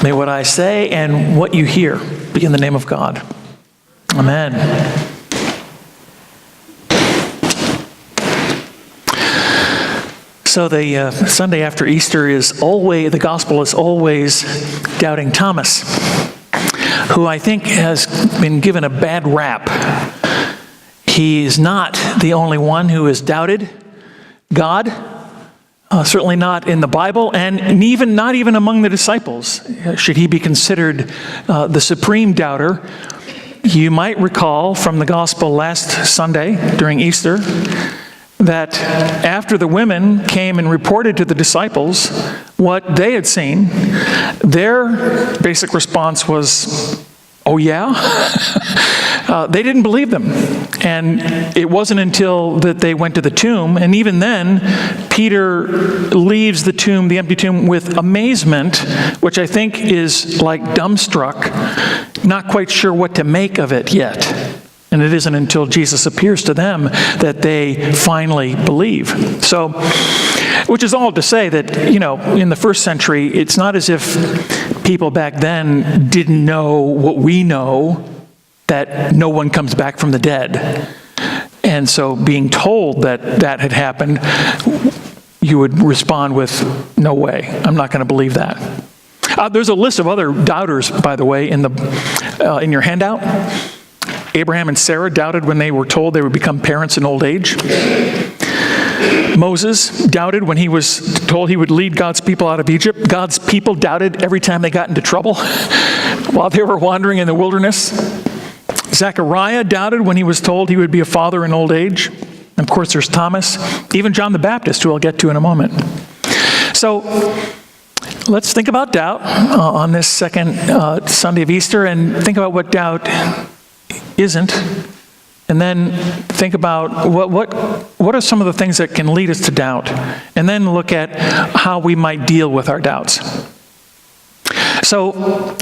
May what I say and what you hear be in the name of God. Amen. So the Sunday after Easter the gospel is always doubting Thomas, who I think has been given a bad rap. He is not the only one who has doubted God, certainly not in the Bible, and not even among the disciples should he be considered the supreme doubter. You might recall from the gospel last Sunday during Easter that after the women came and reported to the disciples what they had seen, their basic response was, "Oh yeah?" They didn't believe them. And it wasn't until that they went to the tomb, and even then, Peter leaves the tomb, the empty tomb, with amazement, which I think is like dumbstruck, not quite sure what to make of it yet. And it isn't until Jesus appears to them that they finally believe. So, which is all to say that, in the first century, it's not as if people back then didn't know what we know, that no one comes back from the dead. And so being told that that had happened, you would respond with, "No way, I'm not going to believe that." There's a list of other doubters, by the way, in your handout. Abraham and Sarah doubted when they were told they would become parents in old age. Moses doubted when he was told he would lead God's people out of Egypt. God's people doubted every time they got into trouble while they were wandering in the wilderness. Zechariah doubted when he was told he would be a father in old age. And of course, there's Thomas, even John the Baptist, who I'll get to in a moment. So let's think about doubt on this second Sunday of Easter, and think about what doubt isn't, and then think about what are some of the things that can lead us to doubt, and then look at how we might deal with our doubts. So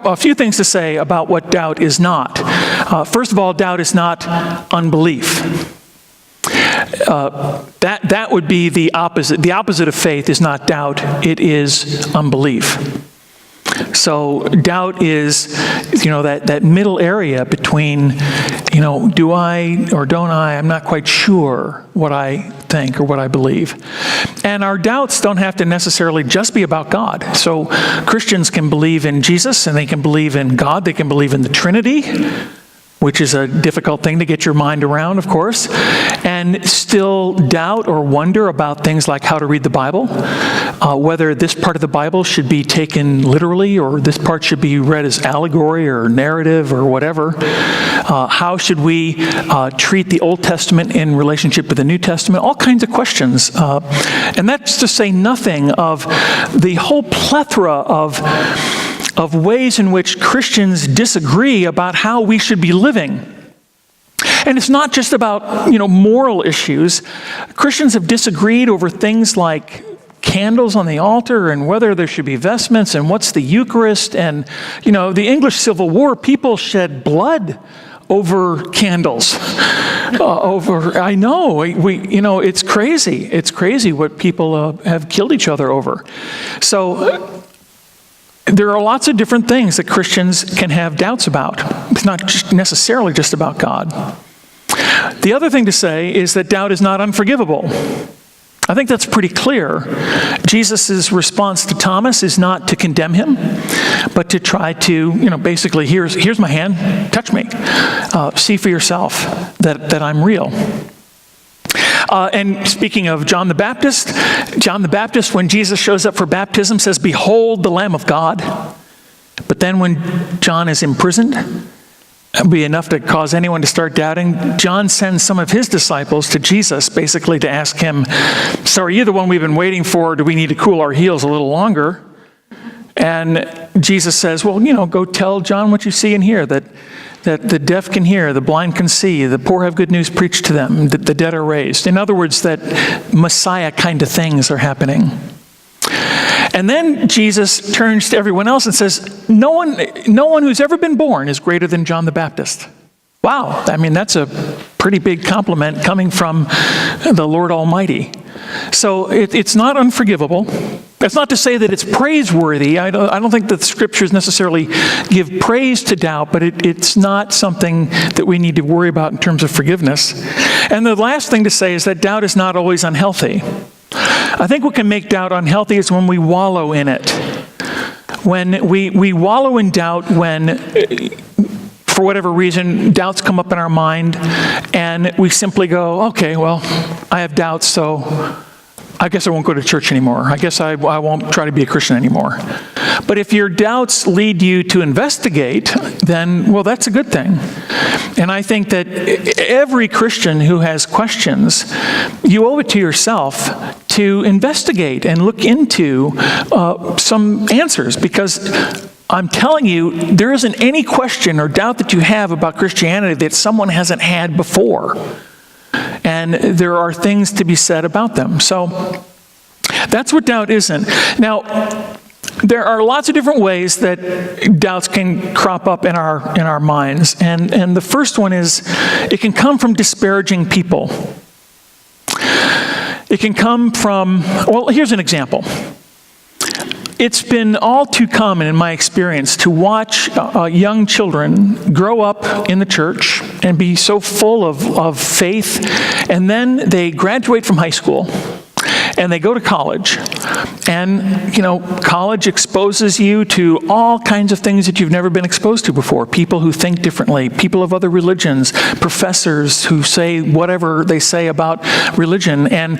a few things to say about what doubt is not. First of all, doubt is not unbelief. That would be the opposite. The opposite of faith is not doubt, it is unbelief. So doubt is, that middle area between, do I or don't I? I'm not quite sure what I think or what I believe. And our doubts don't have to necessarily just be about God. So Christians can believe in Jesus, and they can believe in God. They can believe in the Trinity, which is a difficult thing to get your mind around, of course, and still doubt or wonder about things like how to read the Bible, whether this part of the Bible should be taken literally, or this part should be read as allegory or narrative or whatever. How should we treat the Old Testament in relationship with the New Testament? All kinds of questions. And that's to say nothing of the whole plethora of ways in which Christians disagree about how we should be living. And it's not just about, moral issues. Christians have disagreed over things like candles on the altar, and whether there should be vestments, and what's the Eucharist. And, the English Civil War, people shed blood over candles. I know, it's crazy. It's crazy what people have killed each other over. So there are lots of different things that Christians can have doubts about. It's not necessarily just about God. The other thing to say is that doubt is not unforgivable. I think that's pretty clear. Jesus' response to Thomas is not to condemn him, but to try to, basically, here's my hand, touch me. See for yourself that I'm real. And speaking of John the Baptist, when Jesus shows up for baptism, says, "Behold the Lamb of God." But then when John is imprisoned, it'll be enough to cause anyone to start doubting. John sends some of his disciples to Jesus, basically to ask him, "So are you the one we've been waiting for? Do we need to cool our heels a little longer?" And Jesus says, "Well, go tell John what you see and hear, that the deaf can hear, the blind can see, the poor have good news preached to them, that the dead are raised." In other words, that Messiah kind of things are happening. And then Jesus turns to everyone else and says, no one who's ever been born is greater than John the Baptist. Wow, that's a pretty big compliment coming from the Lord Almighty. So it's not unforgivable. That's not to say that it's praiseworthy. I don't think that the scriptures necessarily give praise to doubt, but it's not something that we need to worry about in terms of forgiveness. And the last thing to say is that doubt is not always unhealthy. I think what can make doubt unhealthy is when we wallow in it. When we wallow in doubt when, for whatever reason, doubts come up in our mind, and we simply go, okay, well, I have doubts, so I guess I won't go to church anymore. I guess I won't try to be a Christian anymore. But if your doubts lead you to investigate, then, well, that's a good thing. And I think that every Christian who has questions, you owe it to yourself to investigate and look into some answers, because I'm telling you, there isn't any question or doubt that you have about Christianity that someone hasn't had before. And there are things to be said about them. So that's what doubt isn't. Now, there are lots of different ways that doubts can crop up in our minds. And the first one is it can come from disparaging people. It can come from, well, here's an example. It's been all too common in my experience to watch young children grow up in the church and be so full of faith, and then they graduate from high school and they go to college. And, college exposes you to all kinds of things that you've never been exposed to before. People who think differently, people of other religions, professors who say whatever they say about religion, and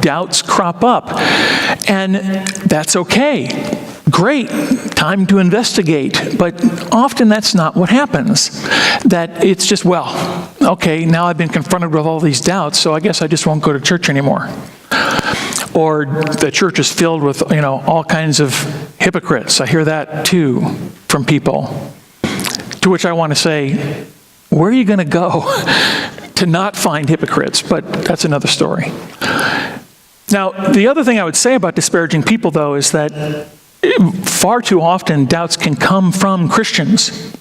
doubts crop up. And that's okay. Great, time to investigate. But often that's not what happens. That it's just, well, okay, now I've been confronted with all these doubts, so I guess I just won't go to church anymore. Or the church is filled with, all kinds of hypocrites. I hear that too from people. To which I want to say, where are you going to go to not find hypocrites? But that's another story. Now, the other thing I would say about disparaging people, though, is that far too often doubts can come from Christians.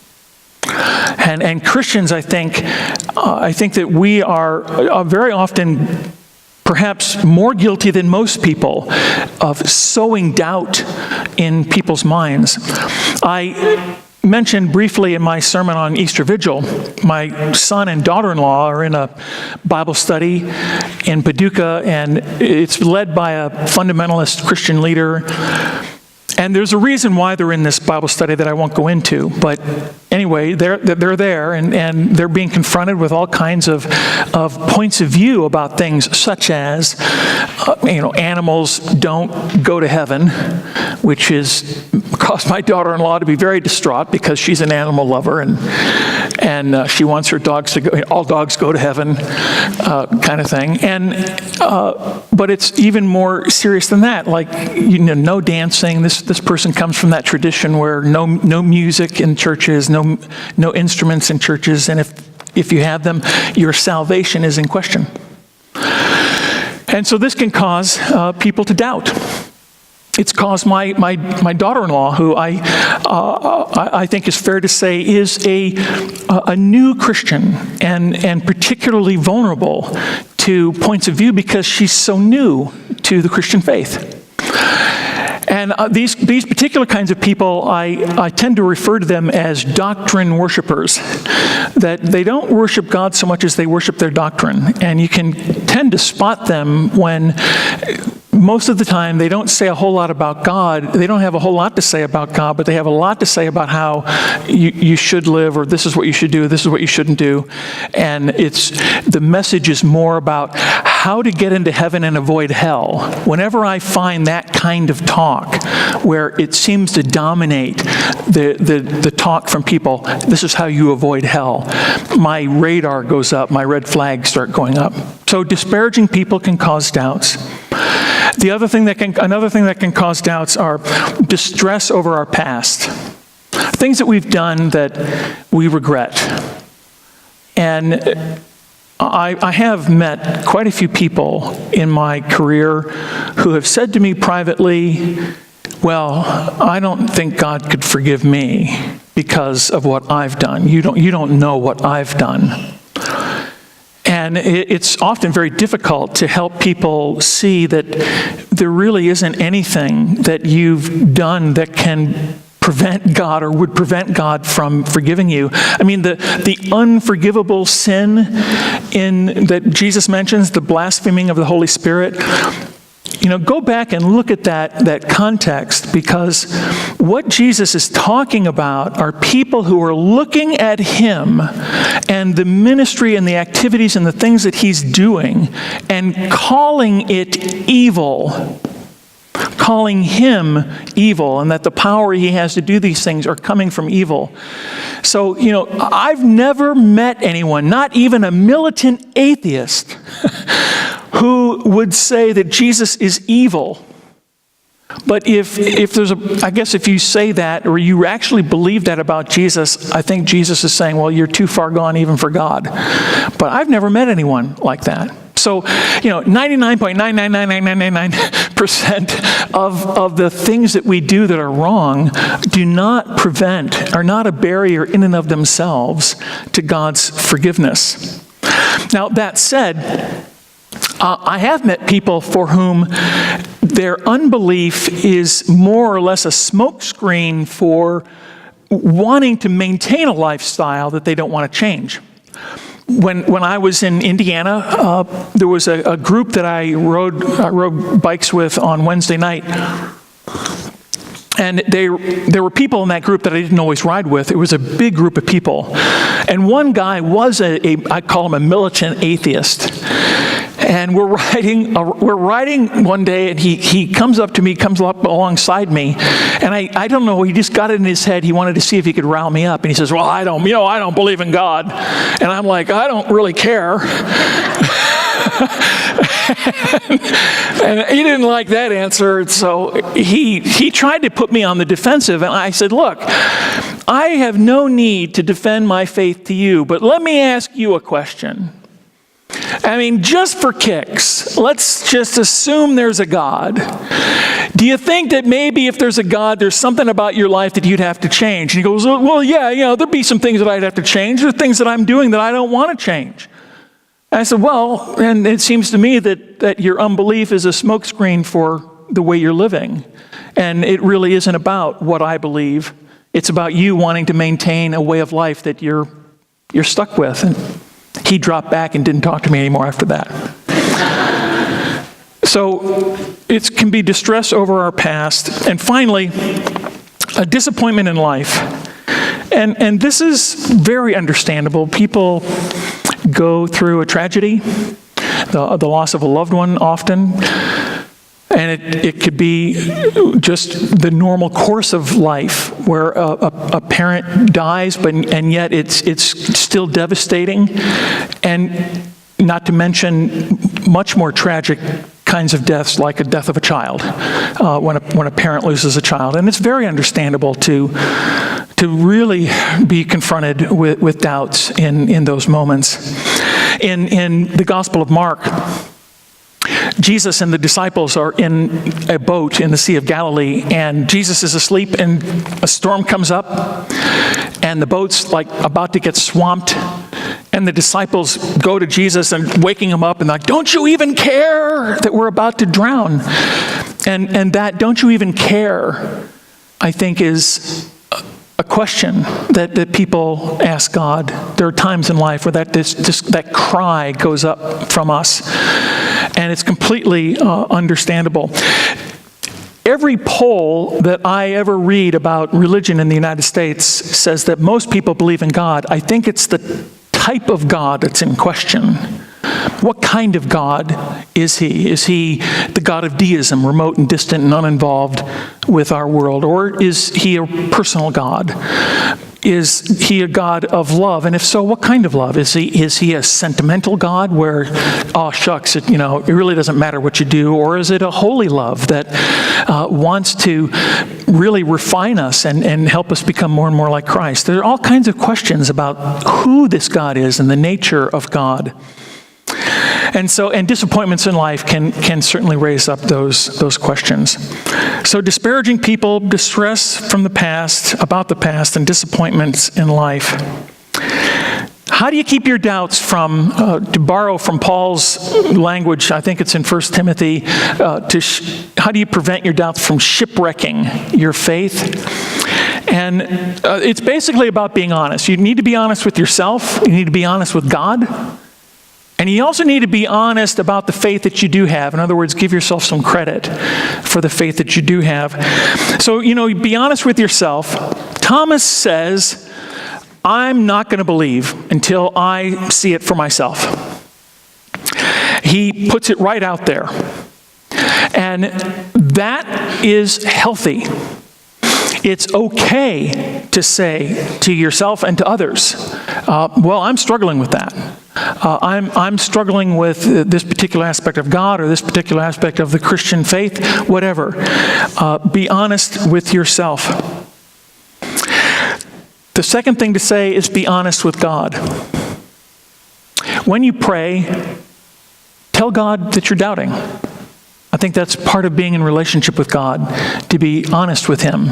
And Christians, I think that we are very often perhaps more guilty than most people of sowing doubt in people's minds. I mentioned briefly in my sermon on Easter Vigil, my son and daughter-in-law are in a Bible study in Paducah, and it's led by a fundamentalist Christian leader. And there's a reason why they're in this Bible study that I won't go into. But anyway, they're there, and they're being confronted with all kinds of points of view about things such as, animals don't go to heaven, which has caused my daughter-in-law to be very distraught because she's an animal lover, and she wants her dogs to go, all dogs go to heaven, kind of thing. And but it's even more serious than that. Like, no dancing. This person comes from that tradition where no music in churches, no instruments in churches, and if you have them, your salvation is in question. And so this can cause people to doubt. It's caused my daughter-in-law, who I think is fair to say is a new Christian and particularly vulnerable to points of view because she's so new to the Christian faith. And these particular kinds of people, I tend to refer to them as doctrine worshipers, that they don't worship God so much as they worship their doctrine. And you can tend to spot them when most of the time they don't say a whole lot about God. They don't have a whole lot to say about God, but they have a lot to say about how you should live, or this is what you should do, this is what you shouldn't do. And the message is more about how to get into heaven and avoid hell. Whenever I find that kind of talk where it seems to dominate the talk from people, this is how you avoid hell, my radar goes up, my red flags start going up. So disparaging people can cause doubts. Another thing that can cause doubts are distress over our past. Things that we've done that we regret. And I have met quite a few people in my career who have said to me privately, well, I don't think God could forgive me because of what I've done. You don't know what I've done. And it's often very difficult to help people see that there really isn't anything that you've done that can prevent God or would prevent God from forgiving you. I mean, the unforgivable sin that Jesus mentions, the blaspheming of the Holy Spirit, go back and look at that context, because what Jesus is talking about are people who are looking at him and the ministry and the activities and the things that he's doing and calling it evil. Calling him evil, and that the power he has to do these things are coming from evil. So, I've never met anyone, not even a militant atheist, who would say that Jesus is evil. But if you say that, or you actually believe that about Jesus, I think Jesus is saying, well, you're too far gone even for God. But I've never met anyone like that. So, 99.99999% of the things that we do that are wrong are not a barrier in and of themselves to God's forgiveness. Now, that said, I have met people for whom their unbelief is more or less a smokescreen for wanting to maintain a lifestyle that they don't want to change. When I was in Indiana, there was a group that I rode bikes with on Wednesday night. And there were people in that group that I didn't always ride with. It was a big group of people. And one guy was I call him a militant atheist. And we're riding one day, and he comes up alongside me, and I don't know, he just got it in his head, he wanted to see if he could rile me up, and he says, well, I don't believe in God. And I'm like, I don't really care. And he didn't like that answer, so he tried to put me on the defensive, and I said, look, I have no need to defend my faith to you, but let me ask you a question. I mean, just for kicks, let's just assume there's a God. Do you think that maybe if there's a God, there's something about your life that you'd have to change? And he goes, well, yeah, there'd be some things that I'd have to change. There are things that I'm doing that I don't want to change. And I said, well, and it seems to me that your unbelief is a smokescreen for the way you're living. And it really isn't about what I believe. It's about you wanting to maintain a way of life that you're stuck with. And he dropped back and didn't talk to me anymore after that. So it can be distress over our past. And finally, a disappointment in life. And this is very understandable. People go through a tragedy, the loss of a loved one often. And it could be just the normal course of life where a parent dies, and yet it's still devastating. And not to mention much more tragic kinds of deaths, like a death of a child, when a parent loses a child. And it's very understandable to really be confronted with doubts in those moments. In the Gospel of Mark, Jesus and the disciples are in a boat in the Sea of Galilee, and Jesus is asleep, and a storm comes up, and the boat's like about to get swamped, and the disciples go to Jesus and waking him up and like, don't you even care that we're about to drown? And that don't you even care, I think, is a question that people ask God. There are times in life where that cry goes up from us, and it's completely understandable. Every poll that I ever read about religion in the United States says that most people believe in God. I think it's the type of God that's in question. What kind of God is he? Is he the God of deism, remote and distant and uninvolved with our world? Or is he a personal God? Is he a God of love? And if so, what kind of love? Is he a sentimental God where, oh shucks, it really doesn't matter what you do? Or is it a holy love that wants to really refine us and help us become more and more like Christ? There are all kinds of questions about who this God is and the nature of God. And disappointments in life can certainly raise up those questions. So disparaging people, distress from the past, about the past, and disappointments in life. How do you keep your doubts from, to borrow from Paul's language, I think it's in 1 Timothy, how do you prevent your doubts from shipwrecking your faith? And it's basically about being honest. You need to be honest with yourself. You need to be honest with God. And you also need to be honest about the faith that you do have. In other words, give yourself some credit for the faith that you do have. So, be honest with yourself. Thomas says, I'm not going to believe until I see it for myself. He puts it right out there. And that is healthy. It's okay to say to yourself and to others, well, I'm struggling with that. I'm struggling with this particular aspect of God or this particular aspect of the Christian faith, whatever. Be honest with yourself. The second thing to say is be honest with God. When you pray, tell God that you're doubting. I think that's part of being in relationship with God, to be honest with Him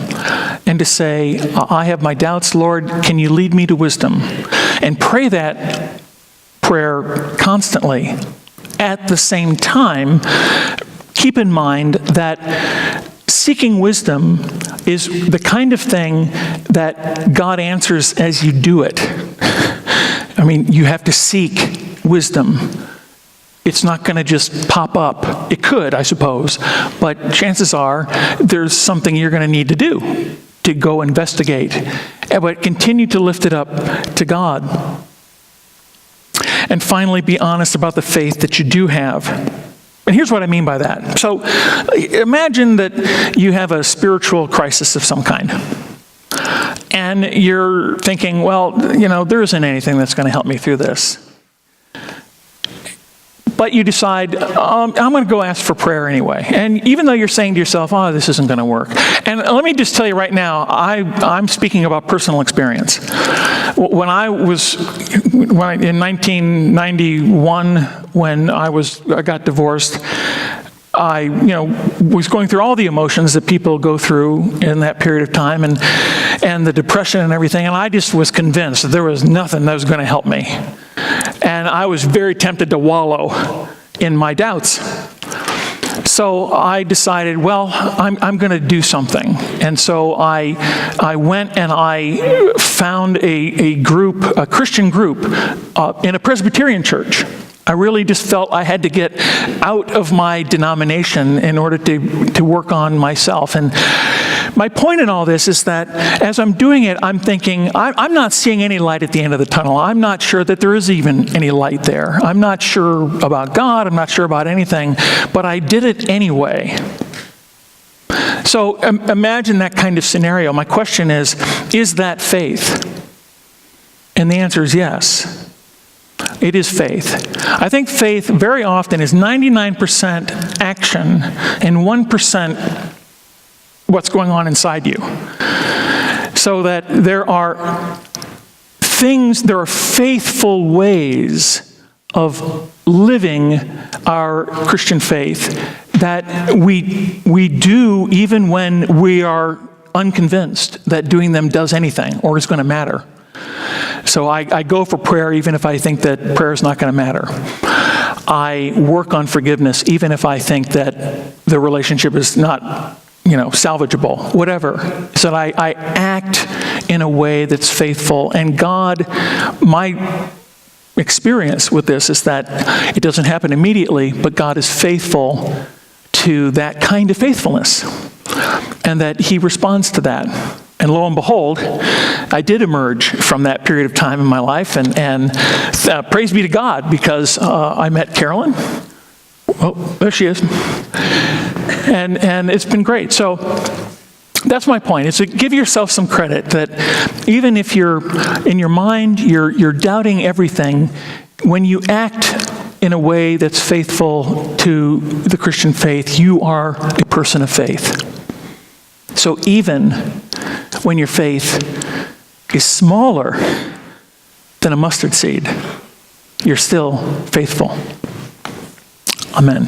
and to say, I have my doubts, Lord, can you lead me to wisdom? And pray that prayer constantly. At the same time, keep in mind that seeking wisdom is the kind of thing that God answers as you do it. I mean, you have to seek wisdom. It's not going to just pop up. It could, I suppose, but chances are there's something you're going to need to do to go investigate. But continue to lift it up to God. And finally, be honest about the faith that you do have. And here's what I mean by that. So imagine that you have a spiritual crisis of some kind. And you're thinking, well, there isn't anything that's going to help me through this. But you decide, I'm going to go ask for prayer anyway. And even though you're saying to yourself, this isn't going to work. And let me just tell you right now, I'm speaking about personal experience. When in 1991, when I got divorced, I was going through all the emotions that people go through in that period of time, and the depression and everything, and I just was convinced that there was nothing that was going to help me. And I was very tempted to wallow in my doubts. So I decided, well, I'm going to do something. And so I went and I found a Christian group in a Presbyterian church. I really just felt I had to get out of my denomination in order to work on myself. And my point in all this is that as I'm doing it, I'm thinking, I'm not seeing any light at the end of the tunnel. I'm not sure that there is even any light there. I'm not sure about God. I'm not sure about anything. But I did it anyway. So imagine that kind of scenario. My question is that faith? And the answer is yes. It is faith. I think faith very often is 99% action and 1% what's going on inside you. So that there are faithful ways of living our Christian faith that we do even when we are unconvinced that doing them does anything or is going to matter. So I go for prayer even if I think that prayer is not going to matter. I work on forgiveness even if I think that the relationship is not, salvageable, whatever. So I act in a way that's faithful. And God, my experience with this is that it doesn't happen immediately, but God is faithful to that kind of faithfulness. And that He responds to that. And lo and behold, I did emerge from that period of time in my life, and praise be to God, because I met Carolyn. Oh, there she is. And it's been great. So that's my point. It's to give yourself some credit that even if you're in your mind, you're doubting everything, when you act in a way that's faithful to the Christian faith, you are a person of faith. So even when your faith is smaller than a mustard seed, you're still faithful. Amen.